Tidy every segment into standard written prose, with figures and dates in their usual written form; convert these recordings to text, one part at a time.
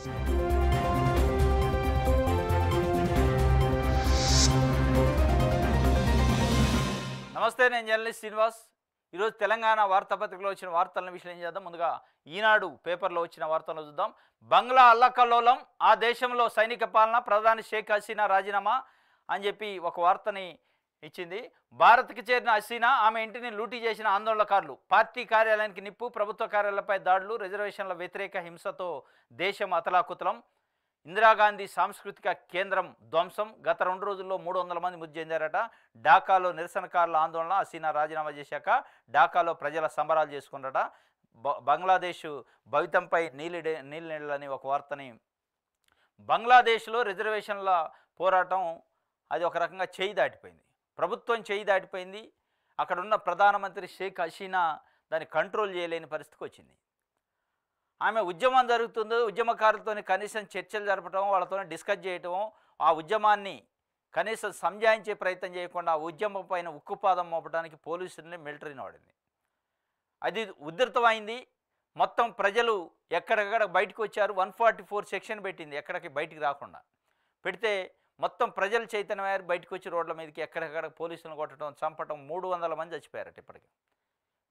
నమస్తే, నేను జర్నలిస్ట్ శ్రీనివాస్. ఈరోజు తెలంగాణ వార్తాపత్రికలో వచ్చిన వార్తలను విశ్లేషణ చేద్దాం. ముందుగా ఈనాడు పేపర్లో వచ్చిన వార్తలను చూద్దాం. బంగ్లా అల్లకల్లోలం, ఆ దేశంలో సైనిక పాలన, ప్రధాని షేక్ హసీనా రాజీనామా అని చెప్పి ఒక వార్తని ఇచ్చింది. భారత్కి చేరిన హసీనా, ఆమె ఇంటిని లూటీ చేసిన ఆందోళనకారులు, పార్టీ కార్యాలయానికి నిప్పు, ప్రభుత్వ కార్యాలయాలపై దాడులు, రిజర్వేషన్ల వ్యతిరేక హింసతో దేశం అతలాకుతలం, ఇందిరాగాంధీ సాంస్కృతిక కేంద్రం ధ్వంసం, గత 2 రోజుల్లో 300 మంది మృతి చెందారట. ఢాకాలో నిరసనకారుల ఆందోళన, హసీనా రాజీనామా చేశాక ఢాకాలో ప్రజల సంబరాలు చేసుకున్నారట. బంగ్లాదేశ్ భవితంపై నీళ్ళని ఒక వార్తని, బంగ్లాదేశ్లో రిజర్వేషన్ల పోరాటం అది ఒక రకంగా చేయి దాటిపోయింది, ప్రభుత్వం చేయి దాటిపోయింది. అక్కడున్న ప్రధానమంత్రి షేక్ హసీనా దాన్ని కంట్రోల్ చేయలేని పరిస్థితికి వచ్చింది. ఆమె ఉద్యమం జరుగుతుందో, ఉద్యమకారులతో కనీసం చర్చలు జరపడం, వాళ్ళతో డిస్కస్ చేయటం, ఆ ఉద్యమాన్ని కనీసం సంజాయించే ప్రయత్నం చేయకుండా ఆ ఉద్యమం పైన ఉక్కుపాదం మోపడానికి పోలీసుల్ని, మిలిటరీని వాడింది. అది ఉధృతమైంది. మొత్తం ప్రజలు ఎక్కడెక్కడ బయటకు వచ్చారు. 144 సెక్షన్ పెట్టింది, ఎక్కడికి బయటికి రాకుండా పెడితే మొత్తం ప్రజలు చైతన్యమయ్యారు. బయటకు వచ్చి రోడ్ల మీదకి ఎక్కడెక్కడ పోలీసులను కొట్టడం, చంపటం, 300 మంది చచ్చిపోయారట. ఇప్పటికి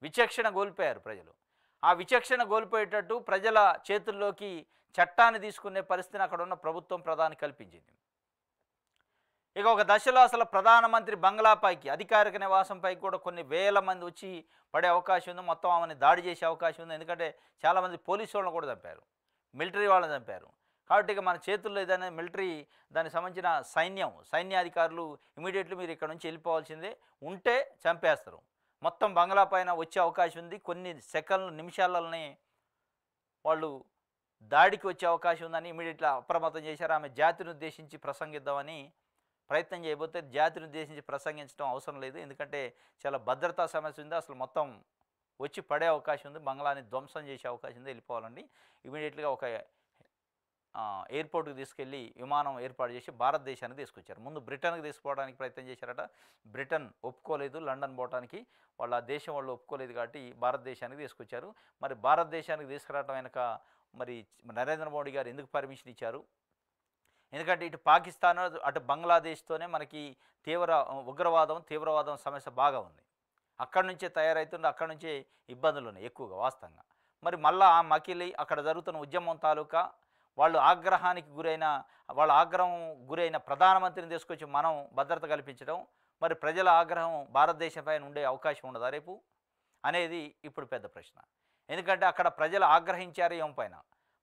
విచక్షణ కోల్పోయారు ప్రజలు. ఆ విచక్షణ కోల్పోయేటట్టు ప్రజల చేతుల్లోకి చట్టాన్ని తీసుకునే పరిస్థితిని అక్కడ ఉన్న ప్రభుత్వం, ప్రధాని కల్పించింది. ఇక ఒక దశలో అసలు ప్రధానమంత్రి బంగ్లాపైకి, అధికారిక నివాసంపైకి కూడా కొన్ని వేల మంది వచ్చి పడే అవకాశం ఉంది. మొత్తం ఆమెను దాడి చేసే అవకాశం ఉంది. ఎందుకంటే చాలామంది పోలీసు వాళ్ళని కూడా చంపారు, మిలిటరీ వాళ్ళని చంపారు. కాబట్టి ఇక మన చేతుల్లో ఏదైనా మిలిటరీ, దానికి సంబంధించిన సైన్యాధికారులు ఇమీడియట్లీ మీరు ఇక్కడ నుంచి వెళ్ళిపోవాల్సిందే, ఉంటే చంపేస్తారు. మొత్తం బంగ్లా పైన వచ్చే అవకాశం ఉంది. కొన్ని సెకండ్లు, నిమిషాలనే వాళ్ళు దాడికి వచ్చే అవకాశం ఉందని ఇమీడియట్గా అప్రమత్తం చేశారు. ఆమె జాతిని ఉద్దేశించి ప్రసంగిద్దామని ప్రయత్నం చేయబోతే జాతిని ఉద్దేశించి ప్రసంగించడం అవసరం లేదు, ఎందుకంటే చాలా భద్రతా సమస్య ఉంది. అసలు మొత్తం వచ్చి పడే అవకాశం ఉంది, బంగ్లాని ధ్వంసం చేసే అవకాశం ఉంది. వెళ్ళిపోవాలండి. ఇమీడియట్గా ఒక ఎయిర్పోర్ట్కి తీసుకెళ్ళి విమానం ఏర్పాటు చేసి భారతదేశానికి తీసుకొచ్చారు. ముందు బ్రిటన్కి తీసుకుపోవడానికి ప్రయత్నం చేశారట. బ్రిటన్ ఒప్పుకోలేదు, లండన్ పోవడానికి వాళ్ళ దేశం వాళ్ళు ఒప్పుకోలేదు. కాబట్టి భారతదేశానికి తీసుకొచ్చారు. మరి భారతదేశానికి తీసుకురావడం వెనక మరి నరేంద్ర మోడీ గారు ఎందుకు పర్మిషన్ ఇచ్చారు? ఎందుకంటే ఇటు పాకిస్తాన్, అటు బంగ్లాదేశ్తోనే మనకి తీవ్రవాదం సమస్య బాగా ఉంది. అక్కడి నుంచే తయారవుతుంది, అక్కడి నుంచే ఇబ్బందులు ఉన్నాయి ఎక్కువగా వాస్తవంగా. మరి మళ్ళీ ఆ మకిలి అక్కడ జరుగుతున్న ఉద్యమం తాలూకా వాళ్ళ ఆగ్రహం గురైన ప్రధానమంత్రిని తీసుకొచ్చి మనం భద్రత కల్పించడం, మరి ప్రజల ఆగ్రహం భారతదేశం పైన ఉండే అవకాశం ఉండదా రేపు అనేది ఇప్పుడు పెద్ద ప్రశ్న. ఎందుకంటే అక్కడ ప్రజలు ఆగ్రహించారు ఏం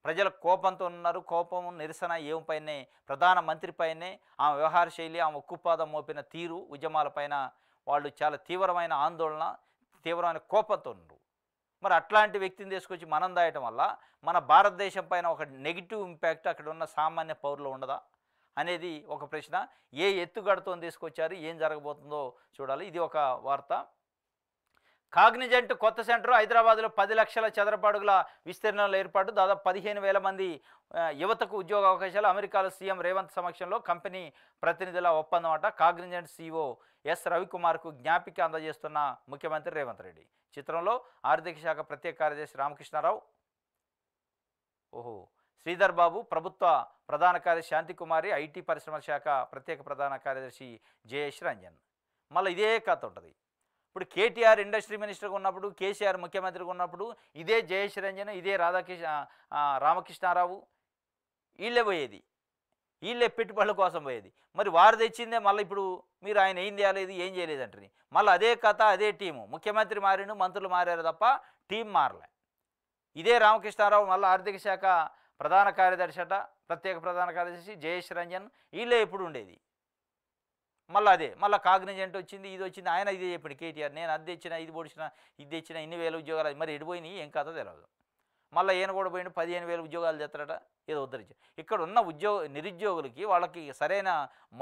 ప్రజల కోపంతో ఉన్నారు. కోపం, నిరసన ఏంపైనే, ప్రధానమంత్రి పైనే, ఆమె వ్యవహార శైలి, ఆమె ఉక్కుపాదం మోపిన తీరు, ఉద్యమాలపైన వాళ్ళు చాలా తీవ్రమైన ఆందోళన, తీవ్రమైన కోపంతో ఉన్నారు. మరి అట్లాంటి వ్యక్తిని తీసుకొచ్చి మనం దాయటం వల్ల మన భారతదేశం పైన ఒక నెగిటివ్ ఇంపాక్ట్ అక్కడ ఉన్న సామాన్య పౌరులు ఉండదా అనేది ఒక ప్రశ్న. ఏ ఎత్తుగడతో తీసుకొచ్చారు, ఏం జరగబోతుందో చూడాలి. ఇది ఒక వార్త. కాగ్నిజెంట్ కొత్త సెంటర్ హైదరాబాద్లో 10 లక్షల చదరపు అడుగుల విస్తీర్ణంలో ఏర్పాటు, దాదాపు 15,000 మంది యువతకు ఉద్యోగ అవకాశాలు. అమెరికాలో సీఎం రేవంత్ సమక్షంలో కంపెనీ ప్రతినిధుల ఒప్పందం అట. కాగ్నిజెంట్ సీఈఓ ఎస్ రవికుమార్కు జ్ఞాపిక అందజేస్తున్న ముఖ్యమంత్రి రేవంత్ రెడ్డి. చిత్రంలో ఆర్థిక శాఖ ప్రత్యేక కార్యదర్శి రామకృష్ణారావు, శ్రీధర్ బాబు, ప్రభుత్వ ప్రధాన కార్యదర్శి శాంతికుమారి, ఐటీ పరిశ్రమల శాఖ ప్రత్యేక ప్రధాన కార్యదర్శి జయేష్ రంజన్. మళ్ళీ ఇదే కథ ఉంటుంది. ఇప్పుడు కేటీఆర్ ఇండస్ట్రీ మినిస్టర్గా ఉన్నప్పుడు, కేసీఆర్ ముఖ్యమంత్రిగా ఉన్నప్పుడు ఇదే జయేష్ రంజన్, ఇదే రామకృష్ణారావు వీళ్ళే పోయేది, వీళ్ళే పెట్టుబడుల కోసం పోయేది. మరి వారు తెచ్చిందే మళ్ళీ ఇప్పుడు మీరు ఆయన ఏం చేయలేదు, ఏం చేయలేదంటారు. మళ్ళీ అదే కథ, అదే టీము. ముఖ్యమంత్రి మారిండు, మంత్రులు మారారు తప్ప టీం మారలే. ఇదే రామకృష్ణారావు మళ్ళీ ఆర్థిక శాఖ ప్రధాన కార్యదర్శి అట, ప్రత్యేక ప్రధాన కార్యదర్శి జయేష్ రంజన్, వీళ్ళే ఎప్పుడు ఉండేది. మళ్ళీ కాగ్నిజెంట్ వచ్చింది, ఇది వచ్చింది. ఆయన ఇదే చెప్పండి కేటీఆర్, నేను అది తెచ్చిన, ఇది పొడిచిన, ఇది తెచ్చిన, ఇన్ని వేల ఉద్యోగాలు. మరి ఎడిపోయినాయి ఏం కథ తెలియదు. మళ్ళీ ఈయన కూడా పోయిండు, 15,000 ఉద్యోగాలు తెస్తారట, ఏదో ఉద్ధరించారు. ఇక్కడ ఉన్న నిరుద్యోగులకి వాళ్ళకి సరైన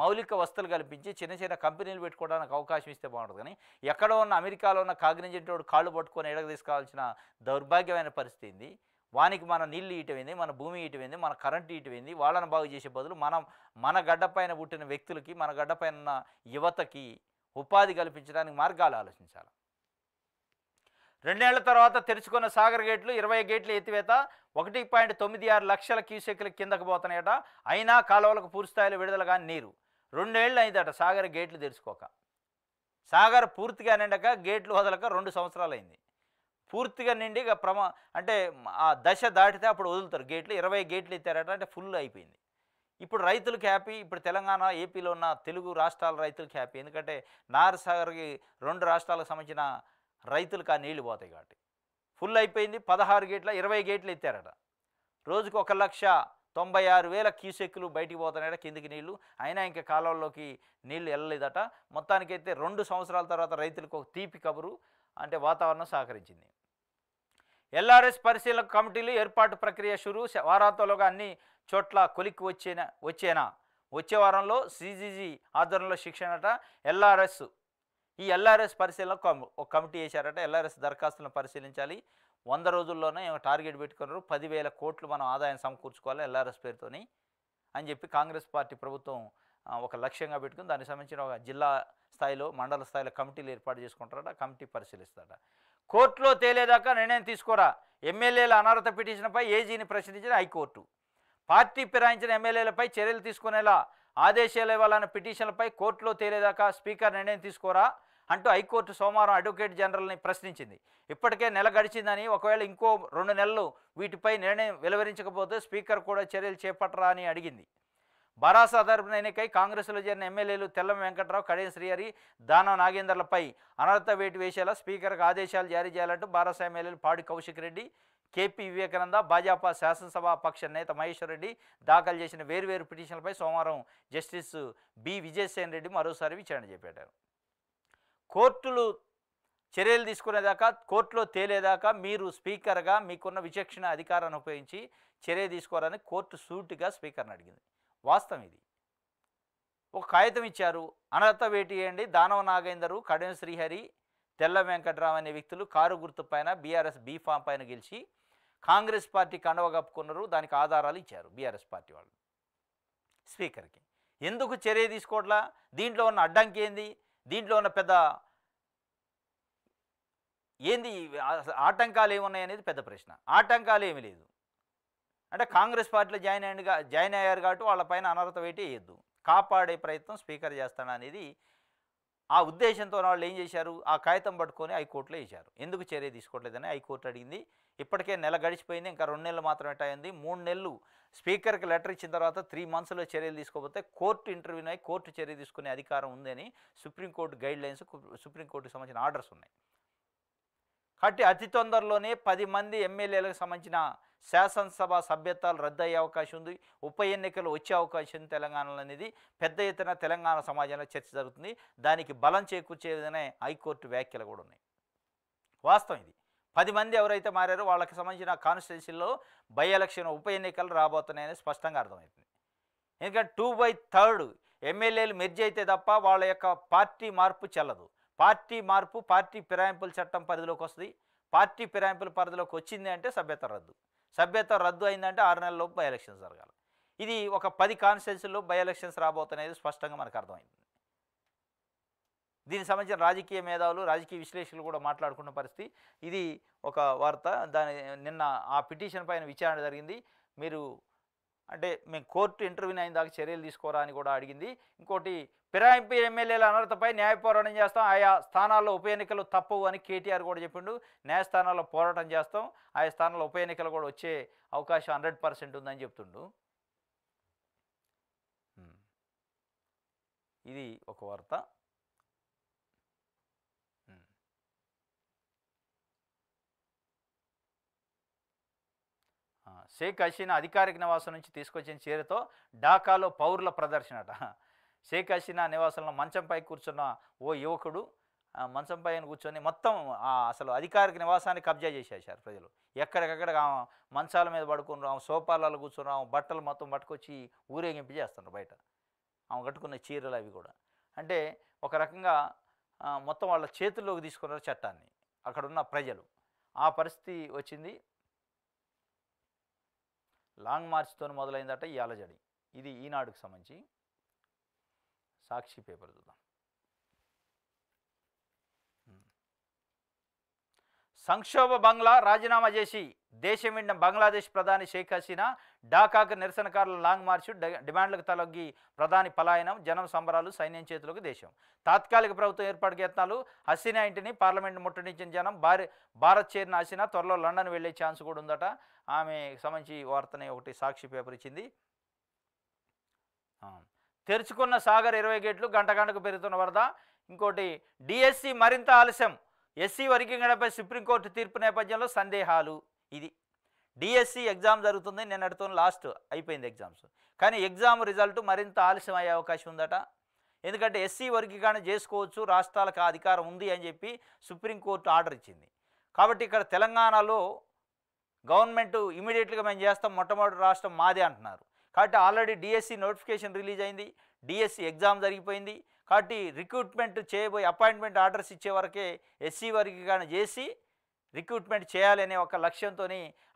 మౌలిక వస్తువులు కల్పించి చిన్న చిన్న కంపెనీలు పెట్టుకోవడానికి అవకాశం ఇస్తే బాగుంటుంది. కానీ ఎక్కడో ఉన్న అమెరికాలో ఉన్న కాగ్నిజెంట్ కాళ్ళు పట్టుకొని ఎడగ తీసుకోవాల్సిన దౌర్భాగ్యమైన పరిస్థితి. వానికి మన నీళ్ళు ఇటువైంది, మన భూమి ఇటువైంది, మన కరెంటు ఇటువైంది. వాళ్ళని బాగు చేసే బదులు మన గడ్డపైన పుట్టిన వ్యక్తులకి, మన గడ్డపైన ఉన్న యువతకి ఉపాధి కల్పించడానికి మార్గాలు ఆలోచించాలి. రెండేళ్ల తర్వాత తెరుచుకున్న సాగర్ గేట్లు 20 గేట్లు ఎత్తివేత 1.96 లక్షల క్యూసెక్ల కిందకు పోతున్నాయట. అయినా కాలువలకు పూర్తిస్థాయిలో విడుదల కానీ నీరు. 2 ఏళ్ళు అయిందట సాగర్ గేట్లు తెరుచుకోక. సాగర్ పూర్తిగా నిండక గేట్లు వదలక 2 సంవత్సరాలు అయింది. పూర్తిగా నిండి ఇక అంటే ఆ దశ దాటితే అప్పుడు వదులుతారు గేట్లు. 20 గేట్లు ఎత్తారట, అంటే ఫుల్ అయిపోయింది. ఇప్పుడు రైతులకు హ్యాపీ. ఇప్పుడు తెలంగాణ, ఏపీలో ఉన్న తెలుగు రాష్ట్రాల రైతులకు హ్యాపీ. ఎందుకంటే నార్సాగర్కి 2 రాష్ట్రాలకు సంబంధించిన రైతులకు ఆ నీళ్లు పోతాయి కాబట్టి ఫుల్ అయిపోయింది. 16 గేట్ల 20 గేట్లు ఎత్తారట. రోజుకు 1,96,000 క్యూసెక్కులు బయటికి పోతున్నాయట కిందికి నీళ్లు. అయినా ఇంకా కాలువల్లోకి నీళ్లు వెళ్ళలేదట. మొత్తానికైతే 2 సంవత్సరాల తర్వాత రైతులకు ఒక తీపి కబురు, అంటే వాతావరణం సహకరించింది. ఎల్ఆర్ఎస్ పరిశీలన కమిటీలు ఏర్పాటు ప్రక్రియ షురు. వారాంతంలోగా అన్ని చోట్ల కొలిక్కి వచ్చేనా. వచ్చే వారంలో సిజీజీ ఆధ్వర్యంలో శిక్షణట. ఎల్ఆర్ఎస్ ఈ ఎల్ఆర్ఎస్ పరిశీలన ఒక కమిటీ వేశారట. ఎల్ఆర్ఎస్ దరఖాస్తులను పరిశీలించాలి. 100 రోజుల్లోనే టార్గెట్ పెట్టుకున్నారు. 10,000 కోట్లు మనం ఆదాయం సమకూర్చుకోవాలి ఎల్ఆర్ఎస్ పేరుతోని అని చెప్పి కాంగ్రెస్ పార్టీ ప్రభుత్వం ఒక లక్ష్యంగా పెట్టుకుని దానికి సంబంధించిన ఒక జిల్లా స్థాయిలో, మండల స్థాయిలో కమిటీలు ఏర్పాటు చేసుకుంటారట. కమిటీ పరిశీలిస్తారట. కోర్టులో తేలేదాకా నిర్ణయం తీసుకోరా. ఎమ్మెల్యేల అనర్హత పిటిషన్పై ఏజీని ప్రశ్నించిన హైకోర్టు. పార్టీ ఫిరాయించిన ఎమ్మెల్యేలపై చర్యలు తీసుకునేలా ఆదేశాలు ఇవ్వాలన్న పిటిషన్లపై కోర్టులో తేలేదాకా స్పీకర్ నిర్ణయం తీసుకోరా అంటూ హైకోర్టు సోమవారం అడ్వకేట్ జనరల్ని ప్రశ్నించింది. ఇప్పటికే నెల గడిచిందని, ఒకవేళ ఇంకో 2 నెలలు వీటిపై నిర్ణయం వెలువరించకపోతే స్పీకర్ కూడా చర్యలు చేపట్టరా అని అడిగింది. భరాసా తరపున ఎన్నికై కాంగ్రెస్లో చేరిన ఎమ్మెల్యేలు తెల్లం వెంకట్రావు, కడియం శ్రీహరి, దానం నాగేందర్లపై అనర్హత వేటు వేసేలా స్పీకర్కు ఆదేశాలు జారీ చేయాలంటూ భరాసా ఎమ్మెల్యేలు పాడి కౌశిక్ రెడ్డి, కేపీ వివేకానంద, భాజపా శాసనసభా పక్ష నేత మహేశ్వర్ రెడ్డి దాఖలు చేసిన వేర్వేరు పిటిషన్లపై సోమవారం జస్టిస్ బి విజయసేన్ రెడ్డి మరోసారి విచారణ చేపట్టారు. కోర్టులు చర్యలు తీసుకునేదాకా, కోర్టులో తేలేదాకా మీరు స్పీకర్గా మీకున్న విచక్షణ అధికారాన్ని ఉపయోగించి చర్య తీసుకోవాలని కోర్టు సూటిగా స్పీకర్ని అడిగింది. వాస్తవం ఇది. ఒక కాగితం ఇచ్చారు, అనర్హత వేటు వేయండి. దానవ నాగేందరు, కడియం శ్రీహరి, తెల్ల వెంకట్రావు అనే వ్యక్తులు కారు గుర్తు పైన బీఆర్ఎస్ బీ ఫామ్ పైన గెలిచి కాంగ్రెస్ పార్టీ కండవ కప్పుకున్నారు. దానికి ఆధారాలు ఇచ్చారు బీఆర్ఎస్ పార్టీ వాళ్ళు స్పీకర్కి. ఎందుకు చర్య తీసుకోవట్లా? దీంట్లో ఉన్న అడ్డంకి ఏంది? దీంట్లో ఉన్న పెద్ద ఏంది? ఆటంకాలు ఏమున్నాయనేది పెద్ద ప్రశ్న. ఆటంకాలు ఏమీ లేదు. అంటే కాంగ్రెస్ పార్టీలో జాయిన్ అయ్యారు కాబట్టి వాళ్ళపైన అనర్హత వేటు వేయద్దు, కాపాడే ప్రయత్నం స్పీకర్ చేస్తాడనేది ఆ ఉద్దేశంతో వాళ్ళు ఏం చేశారు, ఆ కాగితం పట్టుకొని హైకోర్టులో వేశారు. ఎందుకు చర్య తీసుకోవట్లేదని హైకోర్టు అడిగింది. ఇప్పటికే నెల గడిచిపోయింది, ఇంకా 2 నెలలు మాత్రమే అయింది. 3 నెలలు స్పీకర్కి లెటర్ ఇచ్చిన తర్వాత 3 మంత్స్లో చర్యలు తీసుకోకపోతే కోర్టు ఇంటర్వ్యూని అయి కోర్టు చర్య తీసుకునే అధికారం ఉందని సుప్రీంకోర్టు గైడ్లైన్స్, సుప్రీంకోర్టుకు సంబంధించిన ఆర్డర్స్ ఉన్నాయి. కాబట్టి అతి తొందరలోనే 10 మంది ఎమ్మెల్యేలకు సంబంధించిన శాసనసభ సభ్యత్వాలు రద్దు అయ్యే అవకాశం ఉంది. ఉప ఎన్నికలు వచ్చే అవకాశం ఉంది తెలంగాణలో అనేది పెద్ద ఎత్తున తెలంగాణ సమాజంలో చర్చ జరుగుతుంది. దానికి బలం చేకూర్చే విధంగా హైకోర్టు వ్యాఖ్యలు కూడా ఉన్నాయి. వాస్తవం ఇది. 10 మంది ఎవరైతే మారారో వాళ్ళకి సంబంధించిన కాన్స్టిట్యున్సీల్లో బై ఎలక్షన్ ఉప ఎన్నికలు రాబోతున్నాయని స్పష్టంగా అర్థమవుతుంది. ఎందుకంటే 2/3 ఎమ్మెల్యేలు మెర్జ్ అయితే తప్ప వాళ్ళ యొక్క పార్టీ మార్పు చెల్లదు. పార్టీ మార్పు పార్టీ ఫిరాయింపుల చట్టం పరిధిలోకి వస్తుంది. పార్టీ ఫిరాయింపుల పరిధిలోకి వచ్చింది అంటే సభ్యత్వం రద్దు. సభ్యత్వం రద్దు అయిందంటే 6 నెలల్లోపు బై ఎలక్షన్స్ జరగాలి. ఇది ఒక 10 కాన్స్టిట్యున్సీల్లో బై ఎలక్షన్స్ రాబోతున్నాయి స్పష్టంగా మనకు అర్థమైంది. దీనికి సంబంధించిన రాజకీయ మేధావులు, రాజకీయ విశ్లేషకులు కూడా మాట్లాడుకున్న పరిస్థితి. ఇది ఒక వార్త. నిన్న ఆ పిటిషన్ పైన విచారణ జరిగింది. మీరు అంటే మేము కోర్టు ఇంటర్వ్యూని అయిన దాకా చర్యలు తీసుకోరా అని కూడా అడిగింది. ఇంకోటి, ఫిరాయింపు ఎమ్మెల్యేల అనర్హతపై న్యాయ పోరాటం చేస్తాం, ఆయా స్థానాల్లో ఉప ఎన్నికలు తప్పవు అని కేటీఆర్ కూడా చెప్పిండు. న్యాయస్థానాల్లో పోరాటం చేస్తాం, ఆయా స్థానాల్లో ఉప ఎన్నికలు కూడా వచ్చే అవకాశం 100% ఉందని చెప్తుండు. ఇది ఒక వార్త. షేక్ హసీనా అధికారిక నివాసం నుంచి తీసుకొచ్చిన చీరతో ఢాకాలో పౌరుల ప్రదర్శనట. షేక్ హసీనా నివాసంలో మంచంపై కూర్చున్న ఓ యువకుడు మంచం పైన కూర్చొని మొత్తం అసలు అధికారిక నివాసాన్ని కబ్జా చేసేసారు ప్రజలు. ఎక్కడికక్కడ మంచాల మీద పడుకున్నాం, సోఫాలలో కూర్చున్నాం, బట్టలు మొత్తం పట్టుకొచ్చి ఊరేగింపు చేస్తున్నారు బయట. ఆమె కట్టుకున్న చీరలు అవి కూడా. అంటే ఒక రకంగా మొత్తం వాళ్ళ చేతుల్లోకి తీసుకున్నారు చట్టాన్ని అక్కడున్న ప్రజలు. ఆ పరిస్థితి వచ్చింది. లాంగ్ మార్చ్తో మొదలైందట ఈ అలజడి. ఇది ఈనాడుకు సంబంధించి. సాక్షి పేపర్ చూద్దాం. సంక్షోభ బంగ్లా రాజీనామా చేసి దేశం వెండిన బంగ్లాదేశ్ ప్రధాని షేక్ హసీనా ఢాకాకు నిరసనకారుల లాంగ్ మార్చ్ డిమాండ్లకు తలొగ్గి ప్రధాని పలాయనం జనం సంబరాలు సైన్యం చేతులకు దేశం తాత్కాలిక ప్రభుత్వం ఏర్పాటుకు యత్నాలు హసీనా ఇంటిని పార్లమెంట్ ముట్టడించిన జనం భారత్ చేరిన హసీనా త్వరలో లండన్ వెళ్లే ఛాన్స్ కూడా ఉందట. ఆమె సంబంధించి వార్తని ఒకటి సాక్షి పేపర్ ఇచ్చింది. తెరుచుకున్న సాగర్ 20 గేట్లు గంటకు పెరుగుతున్న వరద. ఇంకోటి డిఎస్సి మరింత ఆలస్యం ఎస్సీ వర్గీకరణపై సుప్రీంకోర్టు తీర్పు నేపథ్యంలో సందేహాలు. ఇది డిఎస్సి ఎగ్జామ్ జరుగుతుంది, నిన్నటితో లాస్ట్ అయిపోయింది ఎగ్జామ్స్, కానీ ఎగ్జామ్ రిజల్ట్ మరింత ఆలస్యం అయ్యే అవకాశం ఉందట. ఎందుకంటే ఎస్సీ వర్గీకరణ చేసుకోవచ్చు, రాష్ట్రాలకు అధికారం ఉంది అని చెప్పి సుప్రీంకోర్టు ఆర్డర్ ఇచ్చింది. కాబట్టి ఇక్కడ తెలంగాణలో గవర్నమెంట్ ఇమీడియట్గా మేము చేస్తాం, మొట్టమొదటి రాష్ట్రం మాదే అంటున్నారు. కాబట్టి ఆల్రెడీ డిఎస్సి నోటిఫికేషన్ రిలీజ్ అయింది, డిఎస్సి ఎగ్జామ్ జరిగిపోయింది. కాబట్టి రిక్రూట్మెంట్ చేయబోయే అపాయింట్మెంట్ ఆర్డర్స్ ఇచ్చే వరకే ఎస్సీ వర్గీకరణ చేసి రిక్రూట్మెంట్ చేయాలి అనే ఒక లక్ష్యంతో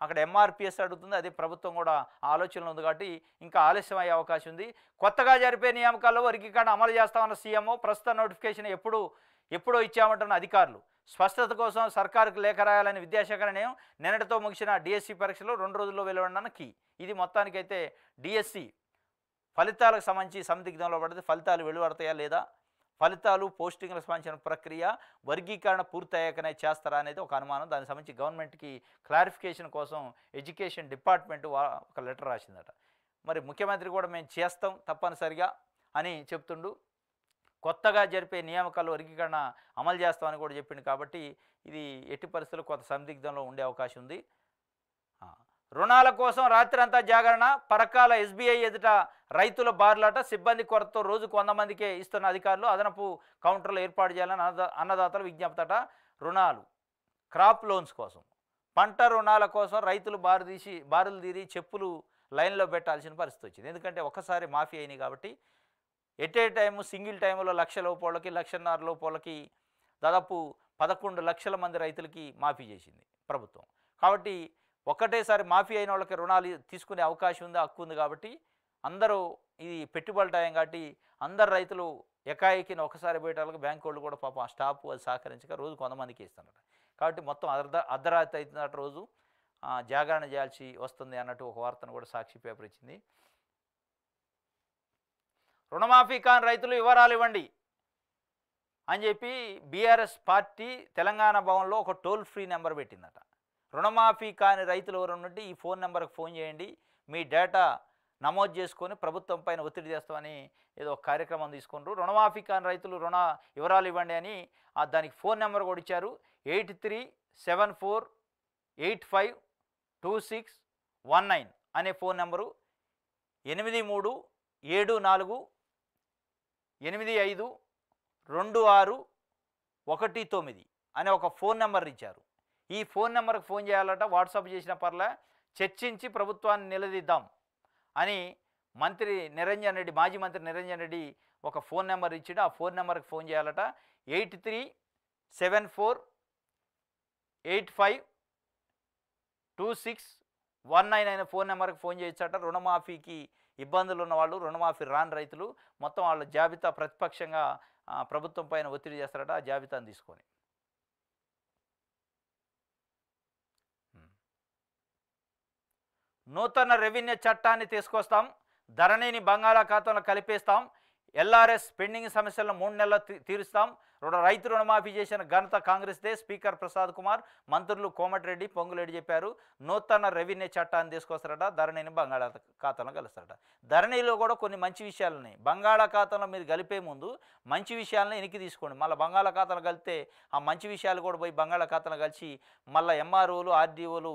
అక్కడ ఎంఆర్పిఎస్ అడుగుతుంది. అది ప్రభుత్వం కూడా ఆలోచనలో ఉంది. కాబట్టి ఇంకా ఆలస్యం అయ్యే అవకాశం ఉంది. కొత్తగా జరిపే నియామకాల్లో వర్గీకరణ అమలు చేస్తామన్న సీఎంఓ ప్రస్తుత నోటిఫికేషన్ ఎప్పుడో ఇచ్చామంటున్న అధికారులు. స్పష్టత కోసం సర్కారుకు లేఖ రాయాలని విద్యాశాఖ నిర్ణయం. నిన్నటితో ముగిసిన డిఎస్సి పరీక్షలు 2 రోజుల్లో వెలువడిన కీ. ఇది మొత్తానికైతే డిఎస్సి ఫలితాలకు సంబంధించి సందిగ్ధంలో పడితే ఫలితాలు వెలువడతాయా లేదా, ఫలితాలు పోస్టింగ్లకు సంబంధించిన ప్రక్రియ వర్గీకరణ పూర్తయ్యాకనే చేస్తారా అనేది ఒక అనుమానం. దానికి సంబంధించి గవర్నమెంట్కి క్లారిఫికేషన్ కోసం ఎడ్యుకేషన్ డిపార్ట్మెంట్ ఒక లెటర్ రాసిందట. మరి ముఖ్యమంత్రి కూడా మేము చేస్తాం తప్పనిసరిగా అని చెప్తుండు. కొత్తగా జరిపే నియామకాలు వర్గీకరణ అమలు చేస్తామని కూడా చెప్పిండు. కాబట్టి ఇది ఎట్టి పరిస్థితుల్లో కొంత సందిగ్ధంలో ఉండే అవకాశం ఉంది. రుణాల కోసం రాత్రంతా జాగరణ. పరకాల ఎస్బీఐ ఎదుట రైతుల బార్లాట. సిబ్బంది కొరతతో రోజుకు 100 మందికే ఇస్తున్న అధికారులు. అదనపు కౌంటర్లు ఏర్పాటు చేయాలని అన్నదాతలు విజ్ఞప్తట. రుణాలు క్రాప్ లోన్స్ కోసం, పంట రుణాల కోసం రైతులు బారులు తీరి చెప్పులు లైన్లో పెట్టాల్సిన పరిస్థితి వచ్చింది. ఎందుకంటే ఒక్కసారి మాఫీ అయినాయి కాబట్టి ఎట్ ఏ టైము సింగిల్ టైంలో 1,00,000 లోపోళ్ళకి 1,50,000 లోపోళ్ళకి దాదాపు 11 లక్షల మంది రైతులకి మాఫీ చేసింది ప్రభుత్వం. కాబట్టి ఒక్కటేసారి మాఫీ అయిన వాళ్ళకి రుణాలు తీసుకునే అవకాశం ఉంది, హక్కు ఉంది. కాబట్టి అందరూ ఇది పెట్టుబడి టైం కాబట్టి అందరు రైతులు ఎకాయికిన ఒకసారి పోయేటాలకు బ్యాంకు వాళ్ళు కూడా పాపం స్టాఫ్ అది సహకరించక రోజు 100 మందికి ఇస్తున్నారు. కాబట్టి మొత్తం అర్ధరాత్రి అవుతున్నట్టు రోజు జాగరణ చేయాల్సి వస్తుంది అన్నట్టు ఒక వార్తను కూడా సాక్షి పేపర్ ఇచ్చింది. రుణమాఫీ కాని రైతులు వివరాలు ఇవ్వండి అని చెప్పి బీఆర్ఎస్ పార్టీ తెలంగాణ భవన్లో ఒక టోల్ ఫ్రీ నెంబర్ పెట్టిందట. రుణమాఫీ కాని రైతులు ఎవరు ఉంటే ఈ ఫోన్ నెంబర్కి ఫోన్ చేయండి, మీ డేటా నమోదు చేసుకొని ప్రభుత్వం పైన ఒత్తిడి చేస్తామని ఏదో ఒక కార్యక్రమం తీసుకుంటారు. రుణమాఫీ కాని రైతులు వివరాలు ఇవ్వండి అని దానికి ఫోన్ నెంబర్ కూడా ఇచ్చారు. 8374852619 అనే ఫోన్ నెంబరు, 8374852619 అనే ఒక ఫోన్ నెంబర్ ఇచ్చారు. ఈ ఫోన్ నెంబర్కి ఫోన్ చేయాలట. వాట్సాప్ చేసిన పర్లే, చర్చించి ప్రభుత్వాన్ని నిలదీద్దాం అని మాజీ మంత్రి నిరంజన్ రెడ్డి ఒక ఫోన్ నెంబర్ ఇచ్చాడు. ఆ ఫోన్ నెంబర్కి ఫోన్ చేయాలట. 8374852619 అనే ఫోన్ నెంబర్కి ఫోన్ చేయొచ్చట. రుణమాఫీకి ఇబ్బందులు ఉన్నవాళ్ళు, రుణమాఫీ రాని రైతులు మొత్తం వాళ్ళ జాబితా ప్రతిపక్షంగా ప్రభుత్వం పైన ఒత్తిడి చేస్తారట. ఆ జాబితాను తీసుకొని నూతన రెవెన్యూ చట్టాన్ని తీసుకొస్తాం, ధరణిని బంగాళాఖాతంలో కలిపేస్తాం, ఎల్ఆర్ఎస్ పెండింగ్ సమస్యలను 3 నెలల్లో తీరుస్తాం, రైతు రుణమాఫీ చేసిన ఘనత కాంగ్రెస్దే స్పీకర్ ప్రసాద్ కుమార్, మంత్రులు కోమటిరెడ్డి, పొంగులేడి చెప్పారు. నూతన రెవెన్యూ చట్టాన్ని తీసుకొస్తారట. ధరణిని బంగాళాఖాతంలో కలుస్తారట. ధరణిలో కూడా కొన్ని మంచి విషయాలు ఉన్నాయి. బంగాళాఖాతంలో మీరు కలిపే ముందు మంచి విషయాలను వెనక్కి తీసుకోండి. మళ్ళీ బంగాళాఖాతంలో కలిపితే ఆ మంచి విషయాలు కూడా పోయి బంగాళాఖాతంలో కలిసి మళ్ళీ ఎంఆర్ఓలు ఆర్డీఓలు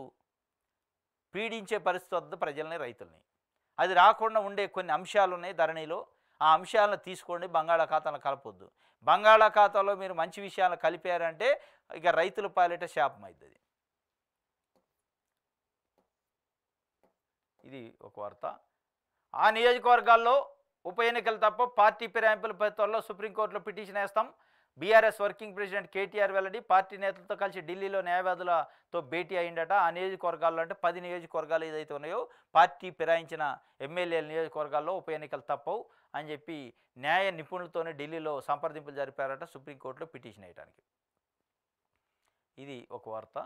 పీడించే పరిస్థితి వద్ద ప్రజల్ని, రైతుల్ని. అది రాకుండా ఉండే కొన్ని అంశాలు ఉన్నాయి ధరణిలో. ఆ అంశాలను తీసుకోండి, బంగాళాఖాతంలో కలపొద్దు. బంగాళాఖాతంలో మీరు మంచి విషయాలను కలిపారంటే ఇక రైతుల పాలిట శాపం అవుతుంది. ఇది ఒక వార్త. ఆ నియోజకవర్గాల్లో ఉప ఎన్నికలు తప్ప పార్టీ ఫిరాయింపులపై త్వరలో సుప్రీంకోర్టులో పిటిషన్ వేస్తాం. బీఆర్ఎస్ వర్కింగ్ ప్రెసిడెంట్ కేటీఆర్ వెల్లడి. పార్టీ నేతలతో కలిసి ఢిల్లీలో న్యాయవాదులతో భేటీ అయిందట. ఆ నియోజకవర్గాల్లో అంటే 10 నియోజకవర్గాలు ఏదైతే ఉన్నాయో పార్టీ ఫిరాయించిన ఎమ్మెల్యేల నియోజకవర్గాల్లో ఉప ఎన్నికలు తప్పవు అని చెప్పి న్యాయ నిపుణులతోనే ఢిల్లీలో సంప్రదింపులు జరిపారట సుప్రీంకోర్టులో పిటిషన్ వేయడానికి. ఇది ఒక వార్త.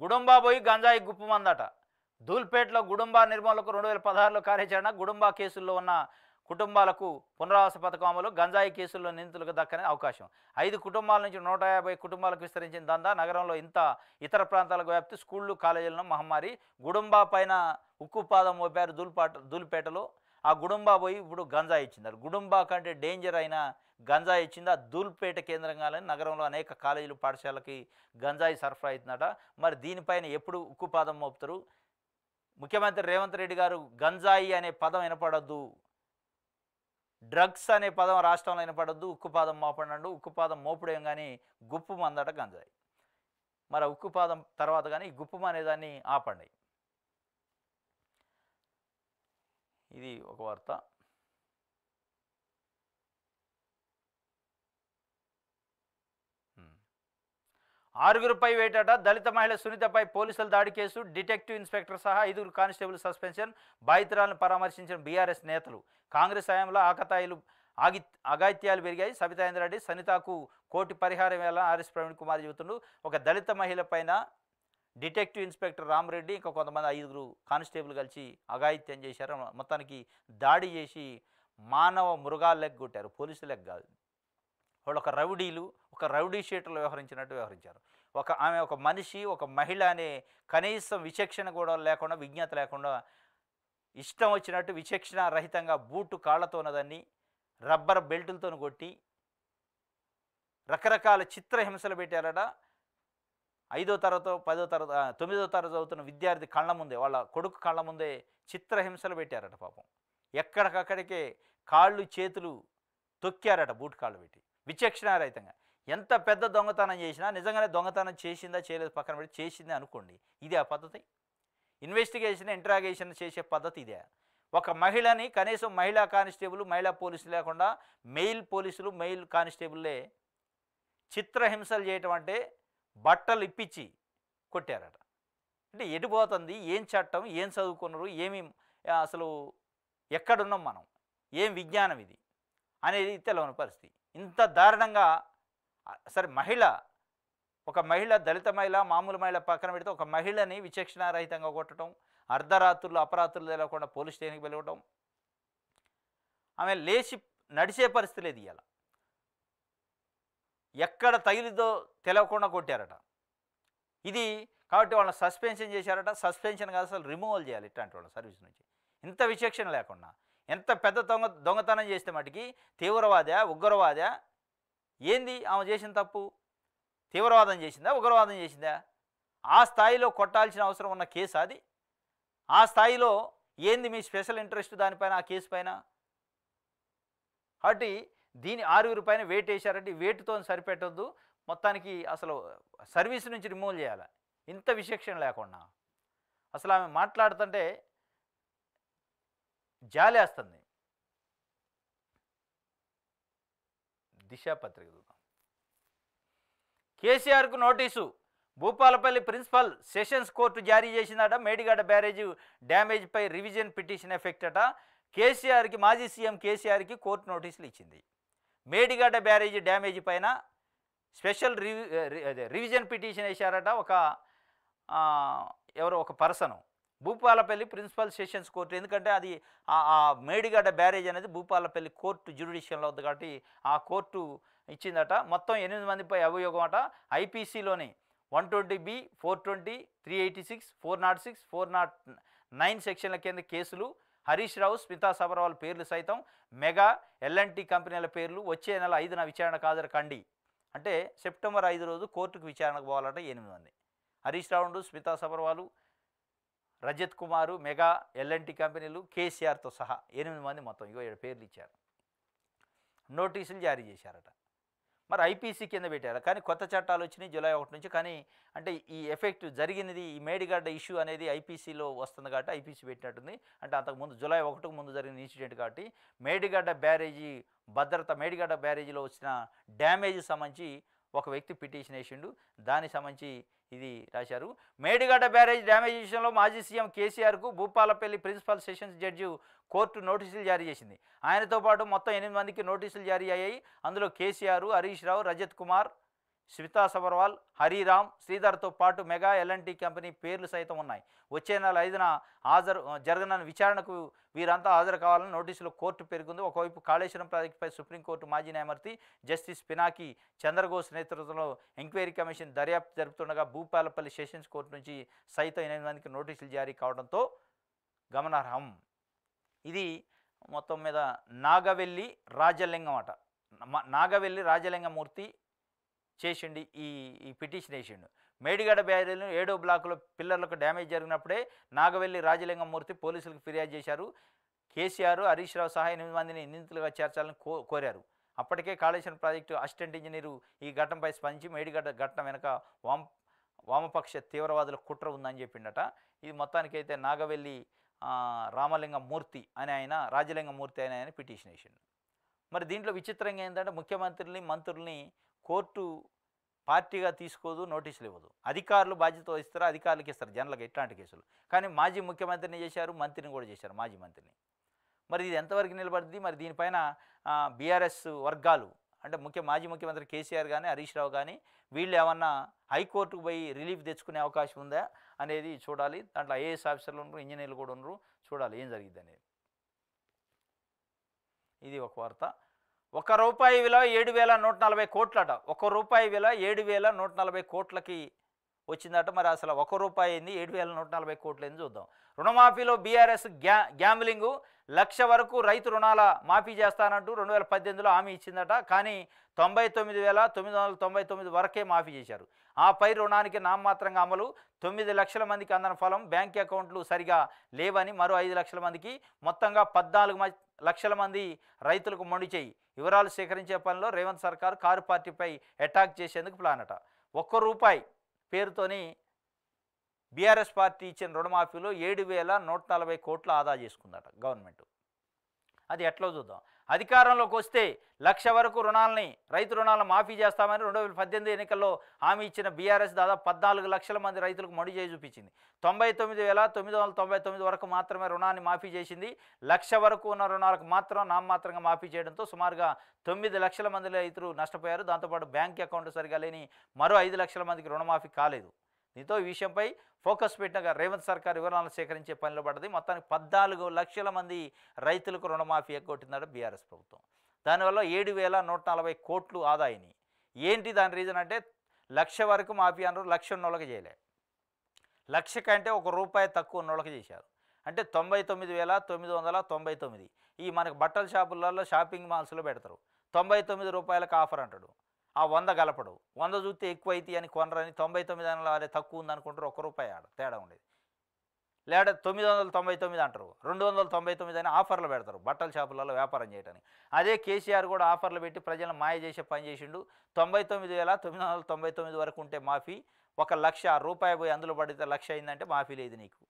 గుడుంబా పోయి గంజాయి గుప్పుమందట. ధూల్పేటలో గుడుంబా నిర్మూలనకు 2016లో కార్యాచరణ. గుడుంబా కేసుల్లో ఉన్న కుటుంబాలకు పునరావాస పథకం అమలు. గంజాయి కేసుల్లో నిందితులకు దక్కనే అవకాశం. 5 కుటుంబాల నుంచి 150 కుటుంబాలకు విస్తరించిన దందా. నగరంలో ఇతర ప్రాంతాలకు వ్యాప్తి. స్కూళ్ళు కాలేజీలను మహమ్మారి. గుడుంబా పైన ఉక్కుపాదం మోపారు ధూల్పేటలో. ఆ గుడుంబా పోయి ఇప్పుడు గంజాయి ఇచ్చింది. గుడుంబా కంటే డేంజర్ అయిన గంజాయి ఇచ్చింది. ఆ ధూల్పేట కేంద్రంగానే నగరంలో అనేక కాలేజీలు పాఠశాలకి గంజాయి సరఫరా అవుతుందట. మరి దీనిపైన ఎప్పుడు ఉక్కుపాదం మోపుతారు? ముఖ్యమంత్రి రేవంత్ రెడ్డి గారు గంజాయి అనే పదం వినపడద్దు, డ్రగ్స్ అనే పదం రాష్ట్రంలో వినపడద్దు, ఉక్కుపాదం మోపడండు. ఉక్కుపాదం మోపుడేం కానీ గుప్పు మందట గంజాయి. మరి ఉక్కుపాదం తర్వాత కానీ ఈ గుప్పం అనేదాన్ని ఆపండి. ఇది ఒక వార్త. ఆరుగురుపై వేటట. దళిత మహిళ సునీతపై పోలీసుల దాడి కేసు. డిటెక్టివ్ ఇన్స్పెక్టర్ సహా 5 కానిస్టేబుల్ సస్పెన్షన్. బాధితురాలను పరామర్శించిన బీఆర్ఎస్ నేతలు. కాంగ్రెస్ హయాంలో అఘాయిత్యాలు పెరిగాయి. సబితాయింద్రెడ్డి సనితకు కోటి పరిహారం వేళ ఆర్ఎస్ ప్రవీణ్ కుమార్ చెబుతుండు. ఒక దళిత మహిళ పైన డిటెక్టివ్ ఇన్స్పెక్టర్ రామరెడ్డి ఇంకా కొంతమంది 5 కానిస్టేబుల్ కలిసి అఘాయిత్యం చేశారు. మొత్తానికి దాడి చేసి మానవ మృగాలు లెక్క కొట్టారు, పోలీసులు లెక్క కాదు. వాళ్ళు ఒక రౌడీ షీటర్లో వ్యవహరించినట్టు వ్యవహరించారు. ఆమె ఒక మనిషి, ఒక మహిళ అనే కనీసం విచక్షణ కూడా లేకుండా, విజ్ఞత లేకుండా ఇష్టం వచ్చినట్టు విచక్షణ రహితంగా బూటు కాళ్లతోనదాన్ని రబ్బర్ బెల్టులతో కొట్టి రకరకాల చిత్రహింసలు పెట్టారట. 5వ తరగతి 10వ తరగతి 9వ తరగతి చదువుతున్న విద్యార్థి కళ్ళ ముందే, వాళ్ళ కొడుకు కళ్ళ ముందే చిత్రహింసలు పెట్టారట. పాపం ఎక్కడికక్కడికే కాళ్ళు చేతులు తొక్కారట, బూటు కాళ్ళు పెట్టి విచక్షణారహితంగా. ఎంత పెద్ద దొంగతనం చేసినా నిజంగానే దొంగతనం చేసిందా చేయలేదు పక్కన పెట్టి చేసిందే అనుకోండి, ఇదే ఆ పద్ధతి. ఇన్వెస్టిగేషన్ ఇంట్రాగేషన్ చేసే పద్ధతి ఇదే. ఒక మహిళని కనీసం మహిళా కానిస్టేబుల్, మహిళా పోలీసులు లేకుండా మెయిల్ పోలీసులు, మెయిల్ కానిస్టేబుల్లే చిత్రహింసలు చేయటం అంటే బట్టలు ఇప్పించి కొట్టారట. అంటే ఎటుపోతుంది, ఏం చట్టం, ఏం చదువుకున్నారు, ఏమి అసలు ఎక్కడున్నాం మనం, ఏం విజ్ఞానం ఇది అనేది తెలవని పరిస్థితి. ఇంత దారుణంగా సరే ఒక మహిళ దళిత మహిళ, మామూలు మహిళ పక్కన పెడితే ఒక మహిళని విచక్షణారహితంగా కొట్టడం, అర్ధరాత్రులు అపరాత్రులు తెలవకుండా పోలీస్ స్టేషన్కి వెళ్ళవడం, ఆమె లేచి నడిచే పరిస్థితి లేదు. ఇవాళ ఎక్కడ తగిలిదో తెలవకుండా కొట్టారట. ఇది కాబట్టి వాళ్ళని సస్పెన్షన్ చేశారట. సస్పెన్షన్ కాదు, అసలు రిమూవల్ చేయాలి ఇట్లాంటి వాళ్ళ సర్వీస్ నుంచి. ఇంత విచక్షణ లేకుండా ఎంత పెద్ద దొంగతనం చేస్తే మటుకి తీవ్రవాదా, ఉగ్రవాదా, ఏంది ఆమె చేసిన తప్పు? తీవ్రవాదం చేసిందా, ఉగ్రవాదం చేసిందా? ఆ స్థాయిలో కొట్టాల్సిన అవసరం ఉన్న కేసు అది. ఆ స్థాయిలో ఏంది మీ స్పెషల్ ఇంట్రెస్ట్ దానిపైన, ఆ కేసు పైన? కాబట్టి దీని 6 పైన వేటు వేశారంటే వేటుతో సరిపెట్టద్దు, మొత్తానికి అసలు సర్వీస్ నుంచి రిమూవ్ చేయాలి. ఇంత విచక్షణ లేకుండా అసలు ఆమె మాట్లాడుతుంటే జాలేస్తుంది. దిశ పత్రిక చూద్దాం. కేసీఆర్కు notice. Bhupalpally principal sessions court జారీ చేసిందట. మేడిగడ్డ బ్యారేజ్ డ్యామేజ్పై రివిజన్ పిటిషన్ ఎఫెక్ట్ అట. మాజీ సీఎం కేసీఆర్కి కోర్టు నోటీసులు ఇచ్చింది. మేడిగడ్డ బ్యారేజ్ డ్యామేజ్ పైన స్పెషల్ రివిజన్ పిటిషన్ వేశారట ఒక person. Bhupalpally principal sessions court, ఎందుకంటే అది ఆ మేడిగడ్డ బ్యారేజ్ అనేది భూపాలపల్లి కోర్టు జ్యుడిషియల్లో ఉంది కాబట్టి ఆ కోర్టు ఇచ్చిందట. మొత్తం 8 మందిపై అభియోగం అట. ఐపీసీలోని 120B, 420, 386, 406, 409 సెక్షన్ల కింద కేసులు. హరీష్ రావు, స్మితా సబర్వాల్ పేర్లు సైతం, మెగా, ఎల్ఎన్టీ కంపెనీల పేర్లు వచ్చే నెల 5న విచారణకు హాజరు కండి. అంటే సెప్టెంబర్ 5 రోజు కోర్టుకు విచారణకు పోవాలట 8 మంది. హరీష్ రావు, స్మితా సబర్వాలు, రజత్ కుమారు, మెగా, ఎల్ఎన్టీ కంపెనీలు, కేసీఆర్తో సహా 8 మంది మొత్తం 7 పేర్లు ఇచ్చారు. నోటీసులు జారీ చేశారట. మరి ఐపీసీ కింద పెట్టారు. కానీ కొత్త చట్టాలు వచ్చినాయి జూలై 1 నుంచి. కానీ అంటే ఈ ఎఫెక్ట్ జరిగినది, ఈ మేడిగడ్డ ఇష్యూ అనేది ఐపీసీలో వస్తుంది కాబట్టి ఐపీసీ పెట్టినట్టుంది. అంటే అంతకుముందు జూలై 1కు ముందు జరిగిన ఇన్సిడెంట్ కాబట్టి మేడిగడ్డ బ్యారేజీ భద్రత, మేడిగడ్డ బ్యారేజీలో వచ్చిన డ్యామేజ్ సంబంధించి ఒక వ్యక్తి పిటిషన్ వేసిండు. దానికి సంబంధించి ఇది రాశారు. మేడిగడ్డ బ్యారేజ్ డ్యామేజ్ విషయంలో మాజీ సీఎం కేసీఆర్కు Bhupalpally principal sessions judge court నోటీసులు జారీ చేసింది. ఆయనతో పాటు మొత్తం 8 మందికి నోటీసులు జారీ అయ్యాయి. అందులో కేసీఆర్, హరీష్ రావు, రజత్ కుమార్, స్మితా సబర్వాల్, హరిరామ్, శ్రీధర్తో పాటు మెగా ఎల్ఎన్టీ కంపెనీ పేర్లు సైతం ఉన్నాయి. వచ్చే నెల 5న జరగనున్న విచారణకు వీరంతా హాజరు కావాలని నోటీసులో కోర్టు పేర్కొంది. ఒకవైపు కాళేశ్వరం ప్రాజెక్టుపై సుప్రీంకోర్టు మాజీ న్యాయమూర్తి జస్టిస్ పినాకి చంద్రఘోష్ నేతృత్వంలో ఎంక్వైరీ కమిషన్ దర్యాప్తు జరుపుతుండగా భూపాలపల్లి సెషన్స్ కోర్టు నుంచి సైతం 8 మందికి నోటీసులు జారీ కావడంతో గమనార్హం. ఇది మొత్తం మీద నాగవెల్లి రాజలింగం అట. నాగవెల్లి రాజలింగమూర్తి చేసిండి ఈ పిటిషన్ వేసిండు. మేడిగడ్డ బ్యారేజ్లో 7వ బ్లాకులో పిల్లర్లకు డ్యామేజ్ జరిగినప్పుడే నాగవెల్లి రాజలింగమూర్తి పోలీసులకు ఫిర్యాదు చేశారు. కేసీఆర్, హరీష్ రావు సహా 8 మందిని నిందితులుగా చేర్చాలని కోరారు. అప్పటికే కాళేశ్వరం ప్రాజెక్టు అసిస్టెంట్ ఇంజనీరు ఈ ఘటనపై స్పందించి మేడిగడ్డ ఘటన వెనుక వామపక్ష తీవ్రవాదుల కుట్ర ఉందని చెప్పిండట. ఇది మొత్తానికైతే నాగవెల్లి రామలింగమూర్తి అని ఆయన, రాజలింగమూర్తి అని ఆయన పిటిషన్ వేసిండు. మరి దీంట్లో విచిత్రంగా ఏంటంటే ముఖ్యమంత్రిని, మంత్రుల్ని కోర్టు పార్టీగా తీసుకోదు, నోటీసులు ఇవ్వదు. అధికారులు బాధ్యత వహిస్తారు, అధికారులకు ఇస్తారు జనరల్గా ఇట్లాంటి కేసులు. కానీ మాజీ ముఖ్యమంత్రిని చేశారు, మంత్రిని కూడా చేశారు, మాజీ మంత్రిని. మరి ఇది ఎంతవరకు నిలబడుతుంది? మరి దీనిపైన బీఆర్ఎస్ వర్గాలు అంటే మాజీ ముఖ్యమంత్రి కేసీఆర్ కానీ, హరీష్ రావు కానీ వీళ్ళు ఏమన్నా హైకోర్టుకు పోయి రిలీఫ్ తెచ్చుకునే అవకాశం ఉందా అనేది చూడాలి. దాంట్లో ఐఏఎస్ ఆఫీసర్లు ఉన్నారు, ఇంజనీర్లు కూడా ఉన్నారు, చూడాలి ఏం జరిగింది అనేది. ఇది ఒక వార్త. ₹1 విలువ 7,140 కోట్లట. ₹1 విలువ 7,140 కోట్లకి వచ్చిందట. మరి అసలు ₹1 ఏంది, 7,140 కోట్లు ఏంది చూద్దాం. రుణమాఫీలో బీఆర్ఎస్ గ్యాంబ్లింగు. 1,00,000 వరకు రైతు రుణాల మాఫీ చేస్తానంటూ 2018లో హామీ ఇచ్చిందట. కానీ 99,999 వరకే మాఫీ చేశారు. ఆ పై రుణానికి నామమాత్రంగా అమలు. 9 లక్షల మందికి అందని ఫలం. బ్యాంక్ అకౌంట్లు సరిగా లేవని మరో 5 లక్షల మందికి, మొత్తంగా 14 లక్షల మంది రైతులకు మొండి చేయి. వివరాలు సేకరించే పనిలో రేవంత్ సర్కార్ కారు పార్టీపై అటాక్ చేసేందుకు ప్లాన్ అట. ₹1 పేరుతోని బీఆర్ఎస్ పార్టీ ఇచ్చిన రుణమాఫీలో 7,140 కోట్లు ఆదా చేసుకుందట గవర్నమెంట్. అది ఎట్లా చూద్దాం. అధికారంలోకి వస్తే 1,00,000 వరకు రైతు రుణాలను మాఫీ చేస్తామని 2018 ఎన్నికల్లో హామీ ఇచ్చిన బీఆర్ఎస్ దాదాపు 14 లక్షల మంది రైతులకు మొండి చేయి చూపించింది. 99,999 వరకు మాత్రమే రుణాన్ని మాఫీ చేసింది. 1,00,000 వరకు ఉన్న రుణాలకు మాత్రం నామమాత్రంగా మాఫీ చేయడంతో సుమారుగా 9 లక్షల మంది రైతులు నష్టపోయారు. దాంతోపాటు బ్యాంక్ అకౌంట్ సరిగా లేని మరో 5 లక్షల మందికి రుణమాఫీ కాలేదు. దీంతో ఈ విషయంపై ఫోకస్ పెట్టిన రేవంత్ సర్కార్ వివరాలను సేకరించే పనిలో పడ్డది. మొత్తానికి 14 లక్షల మంది రైతులకు రుణమాఫీ ఎగ్గొట్టిందట బీఆర్ఎస్ ప్రభుత్వం. దానివల్ల 7,140 కోట్లు ఆదా అయినాయి. ఏంటి దాని రీజన్ అంటే 1,00,000 వరకు మాఫీ అన్నారు, 1,00,000 ఉన్నోళ్ళకి చేయలే. 1,00,000 కంటే ₹1 తక్కువ ఉన్నోళ్ళకి చేశారు. అంటే 99,999. ఈ మనకు బట్టల షాపులలో, షాపింగ్ మాల్స్లో పెడతారు. ₹99 ఆఫర్ అంటాడు. ఆ 100 కలపడు. 100 చూస్తే ఎక్కువ అవుతాయి అని కొనరని 99 అనలో అదే తక్కువ ఉంది అనుకుంటారు. ₹1 ఆడ తేడా ఉండేది. లేదా 999 అంటారు, 299 అని ఆఫర్లు పెడతారు బట్టల షాపులలో వ్యాపారం చేయడానికి. అదే కేసీఆర్ కూడా ఆఫర్లు పెట్టి ప్రజలను మాయ చేసే పని చేసిండు. 99,999 వరకు ఉంటే మాఫీ. ₹1,00,000 పోయి అందులో పడితే 1,00,000 అయిందంటే మాఫీ లేదు నీకు.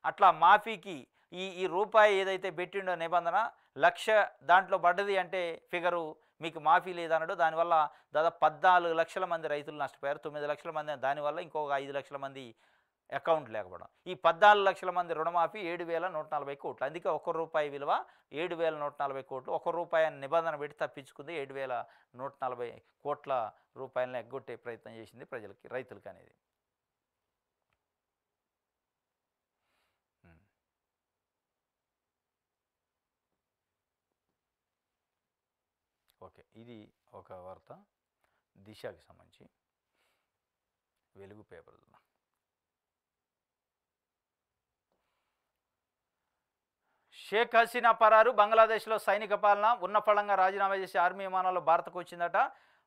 అట్లా మాఫీకి ఈ రూపాయి ఏదైతే పెట్టిండో నిబంధన 1,00,000 దాంట్లో పడ్డది అంటే ఫిగరు మీకు మాఫీ లేదన్నాడు. దానివల్ల దాదాపు 14 లక్షల మంది రైతులు నష్టపోయారు. 9 లక్షల మంది దానివల్ల ఇంకొక 5 లక్షల మంది అకౌంట్ లేకపోవడం. ఈ 14 లక్షల మంది రుణమాఫీ 7,140 కోట్లు. అందుకే ₹1 విలువ 7,140 కోట్లు. ₹1 అని నిబంధన పెట్టి తప్పించుకుంది. 7,140 కోట్ల రూపాయలను ఎగ్గొట్టే ప్రయత్నం చేసింది ప్రజలకి, రైతులకి అనేది. ఓకే, ఇది ఒక వార్త దిశకి సంబంధించి. వెలుగు పేపర్ షేక్ హసీనా పరారు. బంగ్లాదేశ్లో సైనిక పాలన. ఉన్న ఫలంగా రాజీనామా చేసి ఆర్మీ విమానాల్లో భారత్కు వచ్చిందట.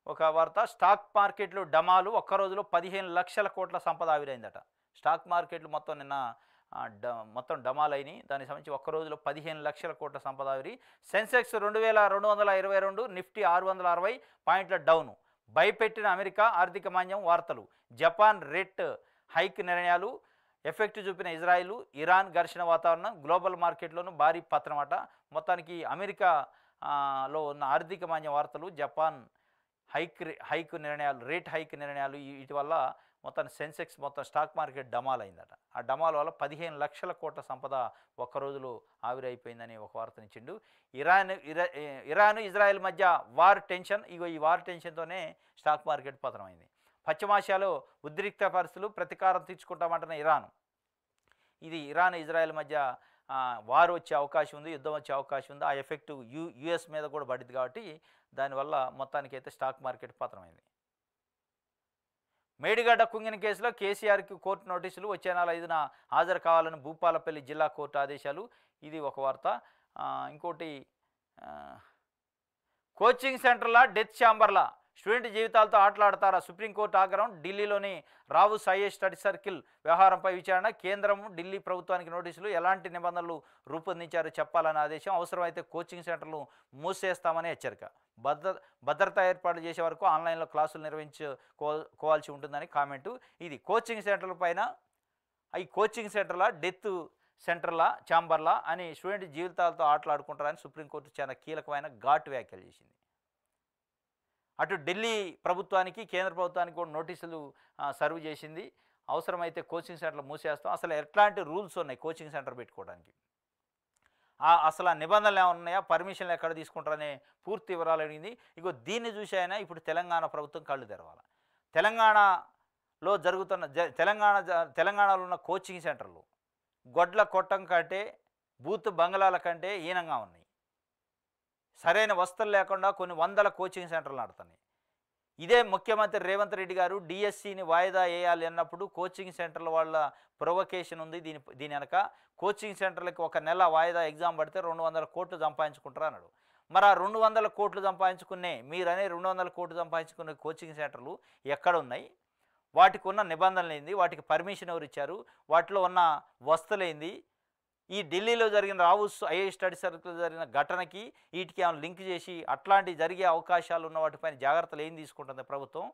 ఒక వార్త. స్టాక్ మార్కెట్లు డమాలు. ఒక్క రోజులో 15 లక్షల కోట్ల సంపద ఆవిరైందట. స్టాక్ మార్కెట్లు మొత్తం నిన్న మొత్తం డమాలైనవి. దానికి సంబంధించి ఒక్క రోజులో 15 లక్షల కోట్ల సంపద ఆవిరి. సెన్సెక్స్ 2,222, నిఫ్టీ 660 పాయింట్ల డౌను. భయపెట్టిన అమెరికా ఆర్థిక మాంద్యం. వార్తలు. జపాన్ రేట్ హైక్ నిర్ణయాలు ఎఫెక్ట్ చూపిన ఇజ్రాయిల్ ఇరాన్ ఘర్షణ వాతావరణం. గ్లోబల్ మార్కెట్లోనూ భారీ పతనమట. మొత్తానికి అమెరికాలో ఉన్న ఆర్థిక మాంద్యం వార్తలు, జపాన్ రేట్ హైక్ నిర్ణయాలు వీటి వల్ల మొత్తం సెన్సెక్స్ మొత్తం స్టాక్ మార్కెట్ డమాల్ అయిందట. ఆ డమాల్ వల్ల 15 లక్షల కోట్ల సంపద ఒక్క రోజులో ఆవిరైపోయిందని ఒక వార్తనిచ్చిండు. ఇరాన్ ఇజ్రాయెల్ మధ్య వార్ టెన్షన్, ఇగో ఈ వార్ టెన్షన్తోనే స్టాక్ మార్కెట్ పతనమైంది. పశ్చిమాసియాలో ఉద్రిక్త పరిస్థితులు, ప్రతీకారం తీర్చుకుంటామంటున్న ఇరాన్. ఇది ఇరాన్ ఇజ్రాయెల్ మధ్య వార్ వచ్చే అవకాశం ఉంది, యుద్ధం వచ్చే అవకాశం ఉంది. ఆ ఎఫెక్టు యుఎస్ మీద కూడా పడింది కాబట్టి దానివల్ల మొత్తానికైతే స్టాక్ మార్కెట్ పతనమైంది. మేడిగడ్డ కుంగిన కేసులో కేసీఆర్కి కోర్టు నోటీసులు, వచ్చే నెల 5న హాజరు కావాలని భూపాలపల్లి జిల్లా కోర్టు ఆదేశాలు. ఇది ఒక వార్త. ఇంకోటి కోచింగ్ సెంటర్ల డెత్ ఛాంబర్ల స్టూడెంట్ జీవితాలతో ఆటలాడతారా? సుప్రీంకోర్టు ఆగ్రహం. ఢిల్లీలోని రావు సాయి స్టడీ సర్కిల్ వ్యవహారంపై విచారణ. కేంద్రం ఢిల్లీ ప్రభుత్వానికి నోటీసులు. ఎలాంటి నిబంధనలు రూపొందించారో చెప్పాలని ఆదేశం. అవసరమైతే కోచింగ్ సెంటర్లు మూసేస్తామని హెచ్చరిక. భద్రతా ఏర్పాట్లు చేసే వరకు ఆన్లైన్లో క్లాసులు నిర్వహించుకోవాల్సి ఉంటుందని కామెంటు. ఇది కోచింగ్ సెంటర్ల పైన, ఈ కోచింగ్ సెంటర్ల డెత్ సెంటర్ల ఛాంబర్ల అని స్టూడెంట్ జీవితాలతో ఆటలాడుకుంటారని సుప్రీంకోర్టు చాలా కీలకమైన ఘాటు వ్యాఖ్యలు చేసింది. అటు ఢిల్లీ ప్రభుత్వానికి కేంద్ర ప్రభుత్వానికి కూడా నోటీసులు సర్వ్ చేసింది. అవసరమైతే కోచింగ్ సెంటర్లు మూసేస్తాం. అసలు ఎట్లాంటి రూల్స్ ఉన్నాయి కోచింగ్ సెంటర్ పెట్టుకోవడానికి, అసలు ఆ నిబంధనలు ఏమైనా ఉన్నాయా, పర్మిషన్లు ఎక్కడ తీసుకుంటారనే పూర్తి వివరాలు అడిగింది. ఇగో దీన్ని చూసి అయినా ఇప్పుడు తెలంగాణ ప్రభుత్వం కళ్ళు తెరవాలి. తెలంగాణలో జరుగుతున్న తెలంగాణలో ఉన్న కోచింగ్ సెంటర్లు గొడ్ల కొట్టం కంటే బూత్ బంగ్లాల కంటే హీనంగా ఉన్నాయి. సరైన వసతులు లేకుండా కొన్ని వందల కోచింగ్ సెంటర్లు నడుతున్నాయి. ఇదే ముఖ్యమంత్రి రేవంత్ రెడ్డి గారు డిఎస్సిని వాయిదా వేయాలి అన్నప్పుడు కోచింగ్ సెంటర్ల వాళ్ళ ప్రొవకేషన్ ఉంది. దీని వెనక కోచింగ్ సెంటర్లకి ఒక నెల వాయిదా ఎగ్జామ్ పడితే 200 కోట్లు సంపాదించుకుంటారు అన్నాడు. మరి ఆ 200 కోట్లు సంపాదించుకునే మీరనే 200 కోట్లు సంపాదించుకునే కోచింగ్ సెంటర్లు ఎక్కడ ఉన్నాయి? వాటికి ఉన్న నిబంధనలు ఏంది? వాటికి పర్మిషన్ ఎవరు ఇచ్చారు? వాటిలో ఉన్న వసతులు ఏంది? ఈ ఢిల్లీలో జరిగిన రావు ఐఏఎస్ స్టడీ సర్కిల్ జరిగిన ఘటనకి వీటికి ఏమైనా లింక్ చేసి అట్లాంటి జరిగే అవకాశాలు ఉన్న వాటిపైన జాగ్రత్తలు ఏం తీసుకుంటుంది ప్రభుత్వం?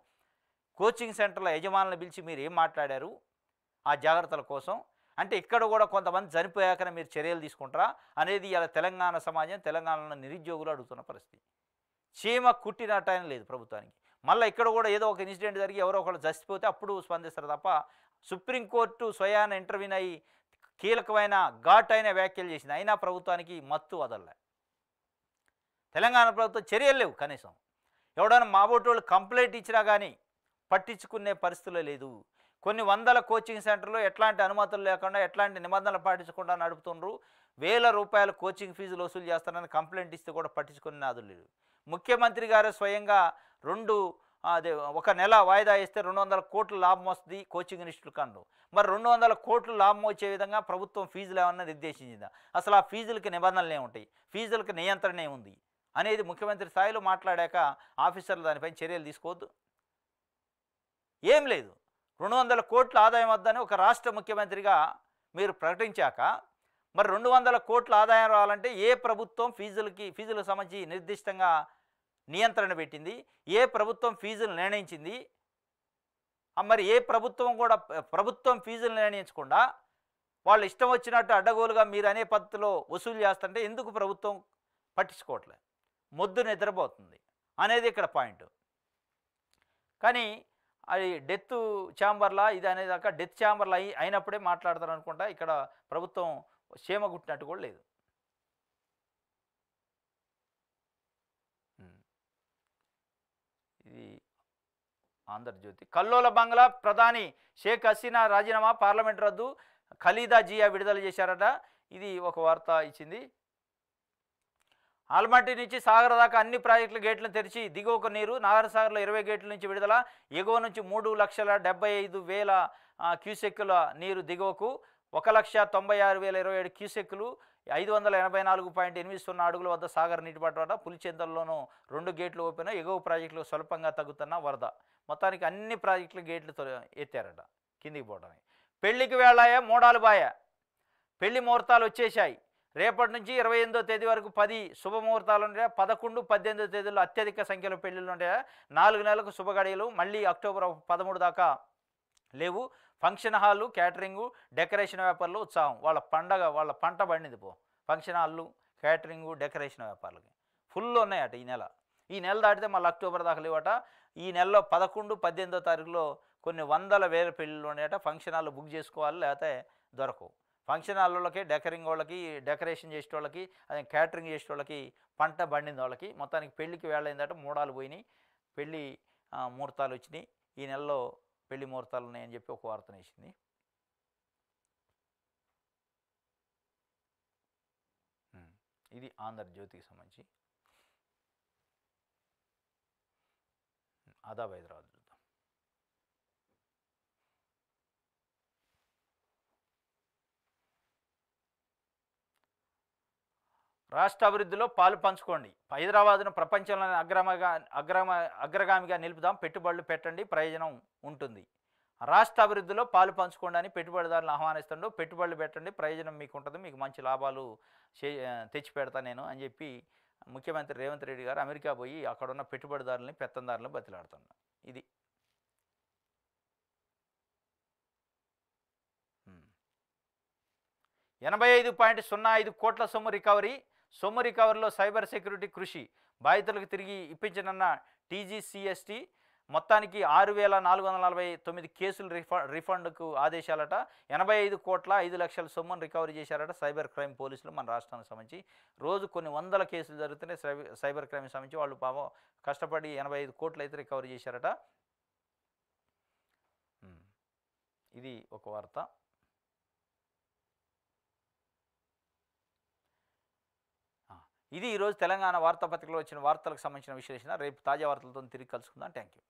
కోచింగ్ సెంటర్ల యజమానులను పిలిచి మీరు ఏం మాట్లాడారు ఆ జాగ్రత్తల కోసం? అంటే ఇక్కడ కూడా కొంతమంది చనిపోయాకనే మీరు చర్యలు తీసుకుంటారా అనేది ఇలా తెలంగాణ సమాజం, తెలంగాణలో నిరుద్యోగులు అడుగుతున్న పరిస్థితి. చీమ కుట్టినట్టయిన లేదు ప్రభుత్వానికి. మళ్ళీ ఇక్కడ కూడా ఏదో ఒక ఇన్సిడెంట్ జరిగి ఎవరో ఒకళ్ళు చచ్చిపోతే అప్పుడు స్పందిస్తారు తప్ప సుప్రీంకోర్టు స్వయాన ఇంటర్వ్యూన్ అయ్యి కీలకమైన ఘాటైన వ్యాఖ్యలు చేసింది. అయినా ప్రభుత్వానికి మత్తు వదలలే. తెలంగాణ ప్రభుత్వం చర్యలు లేవు. కనీసం ఎవడైనా మాబోటోళ్ళు కంప్లైంట్ ఇచ్చినా కానీ పట్టించుకునే పరిస్థితులు లేదు. కొన్ని వందల కోచింగ్ సెంటర్లు ఎట్లాంటి అనుమతులు లేకుండా ఎట్లాంటి నిబంధనలు పాటించకుండా నడుపుతుండ్రు. ₹1000 కోచింగ్ ఫీజులు వసూలు చేస్తారని కంప్లైంట్ ఇస్తే కూడా పట్టించుకునే నాదులు లేదు. ముఖ్యమంత్రి గారు స్వయంగా ఒక నెల వాయిదా వేస్తే 200 కోట్ల లాభం వస్తుంది కోచింగ్ ఇన్స్టిట్యూట్ కన్నా. మరి 200 కోట్ల లాభం వచ్చే విధంగా ప్రభుత్వం ఫీజులు ఏమన్నా నిర్దేశించిందా? అసలు ఆ ఫీజులకి నిబంధనలు ఏముంటాయి, ఫీజులకి నియంత్రణ ఏముంది అనేది ముఖ్యమంత్రి స్థాయిలో మాట్లాడాక ఆఫీసర్లు దానిపైన చర్యలు తీసుకోవద్దు. ఏం లేదు. 200 కోట్ల ఆదాయం వద్దని ఒక రాష్ట్ర ముఖ్యమంత్రిగా మీరు ప్రకటించాక మరి 200 కోట్ల ఆదాయం రావాలంటే ఏ ప్రభుత్వం ఫీజులకు సంబంధించి నిర్దిష్టంగా నియంత్రణ పెట్టింది? ఏ ప్రభుత్వం ఫీజులు నిర్ణయించింది? మరి ఏ ప్రభుత్వం కూడా ప్రభుత్వం ఫీజులు నిర్ణయించకుండా వాళ్ళు ఇష్టం వచ్చినట్టు అడ్డగోలుగా మీరు అనే పద్ధతిలో వసూలు చేస్తుంటే ఎందుకు ప్రభుత్వం పట్టించుకోవట్లేదు? మొద్దు నిద్రపోతుంది అనేది ఇక్కడ పాయింట్. కానీ అది డెత్ ఛాంబర్లా ఇది అనేదాకా డెత్ ఛాంబర్లు అయినప్పుడే మాట్లాడతారు అనుకుంటా. ఇక్కడ ప్రభుత్వం క్షేమ గుట్టినట్టు కూడా లేదు. ఇది ఆంధ్రజ్యోతి. కల్లోల బంగ్లా ప్రధాని షేక్ హసీనా రాజీనామా, పార్లమెంట్ రద్దు, ఖలీదా జియా విడుదల చేశారట. ఇది ఒక వార్త ఇచ్చింది. ఆల్మట్టి నుంచి సాగర్ దాకా అన్ని ప్రాజెక్టుల గేట్లను తెరిచి దిగువకు నీరు. నాగర్సాగర్లో 20 గేట్ల నుంచి విడుదల. ఎగువ నుంచి 3,75,000 క్యూసెక్కుల నీరు దిగువకు. 1,96,027 క్యూసెక్కులు. 584.80 అడుగుల వద్ద సాగర్ నీటిపాటు. పులిచెంతల్లోనూ 2 గేట్లు ఓపెన్. ఎగువ ప్రాజెక్టులు స్వల్పంగా తగ్గుతున్న వరద. మొత్తానికి అన్ని ప్రాజెక్టుల గేట్లు ఎత్తారట కిందికి పోవడానికి. పెళ్లికి వేళాయ మోడాలు బాయ. పెళ్లి ముహూర్తాలు వచ్చేసాయి. రేపటి నుంచి 28వ తేదీ వరకు 10 శుభముహూర్తాలు ఉంటాయా. 11, 18 తేదీల్లో అత్యధిక సంఖ్యలో పెళ్లిళ్ళు ఉంటాయా. 4 నెలలకు శుభగడియలు. మళ్ళీ అక్టోబర్ 13 దాకా లేవు. ఫంక్షన్ హాళ్ళు, క్యాటరింగు, డెకరేషన్ వ్యాపారులు ఉత్సాహం. వాళ్ళ పంట పండింది పో. ఫంక్షన్ హాళ్ళు, క్యాటరింగు, డెకరేషన్ వ్యాపారులకి ఫుల్ ఉన్నాయట ఈ నెల. ఈ నెల దాటితే మళ్ళీ అక్టోబర్ దాకా లేవట. ఈ నెలలో 11, 18వ తారీఖులో కొన్ని వందల వేల పెళ్ళిళ్ళు ఉన్నాయట. ఫంక్షన్ హాల్ బుక్ చేసుకోవాలి, లేకపోతే దొరకవు. ఫంక్షన్ హాల్లోళ్ళకి, డెకరింగ్ వాళ్ళకి, డెకరేషన్ చేసేటోళ్ళకి, అదే క్యాటరింగ్ చేసేటోళ్ళకి పంట పండింది వాళ్ళకి. మొత్తానికి పెళ్ళికి వేళైందట. మూడాలు పోయినాయి, పెళ్ళి ముహూర్తాలు వచ్చినాయి. ఈ నెలలో పెళ్లి ముహూర్తాలు ఉన్నాయని చెప్పి ఒక వార్తనేసింది. ఇది ఆంధ్రజ్యోతికి సంబంధించి. ఆదాబ్ హైదరాబాద్ చూద్దాం. రాష్ట్ర అభివృద్ధిలో పాలు పంచుకోండి. హైదరాబాద్ను ప్రపంచంలోని అగ్రగామిగా నిలుపుదాం. పెట్టుబడులు పెట్టండి, ప్రయోజనం ఉంటుంది. రాష్ట్ర అభివృద్ధిలో పాలు పంచుకోండి అని పెట్టుబడిదారులను ఆహ్వానిస్తుండో. పెట్టుబడులు పెట్టండి, ప్రయోజనం మీకు ఉంటుంది, మీకు మంచి లాభాలు తెచ్చి పెడతా నేను అని చెప్పి ముఖ్యమంత్రి రేవంత్ రెడ్డి గారు అమెరికా పోయి అక్కడున్న పెట్టుబడిదారులని, పెత్తందారులను బతిలాడుతున్నారు. ఇది 85.05 కోట్ల సొమ్ము రికవరీ. సొమ్ము రికవరీలో సైబర్ సెక్యూరిటీ కృషి. బాధితులకు తిరిగి ఇప్పించనున్న టీజీసీఎస్టీ. మొత్తానికి 6,449 కేసులు రిఫండ్కు ఆదేశాలట. 85,05,00,000 సొమ్మును రికవరీ చేశారట సైబర్ క్రైమ్ పోలీసులు మన రాష్ట్రానికి సంబంధించి. రోజు కొన్ని వందల కేసులు జరుగుతున్నాయి సైబర్ క్రైమ్ సంబంధించి. వాళ్ళు పాపం కష్టపడి 85 కోట్లు అయితే రికవరీ చేశారట. ఇది ఒక వార్త. ఇది ఈరోజు తెలంగాణ వార్తాపత్రికలో వచ్చిన వార్తలకు సంబంధించిన విశ్లేషణ. రేపు తాజా వార్తలతో తిరిగి కలుసుకుందాం. Thank you.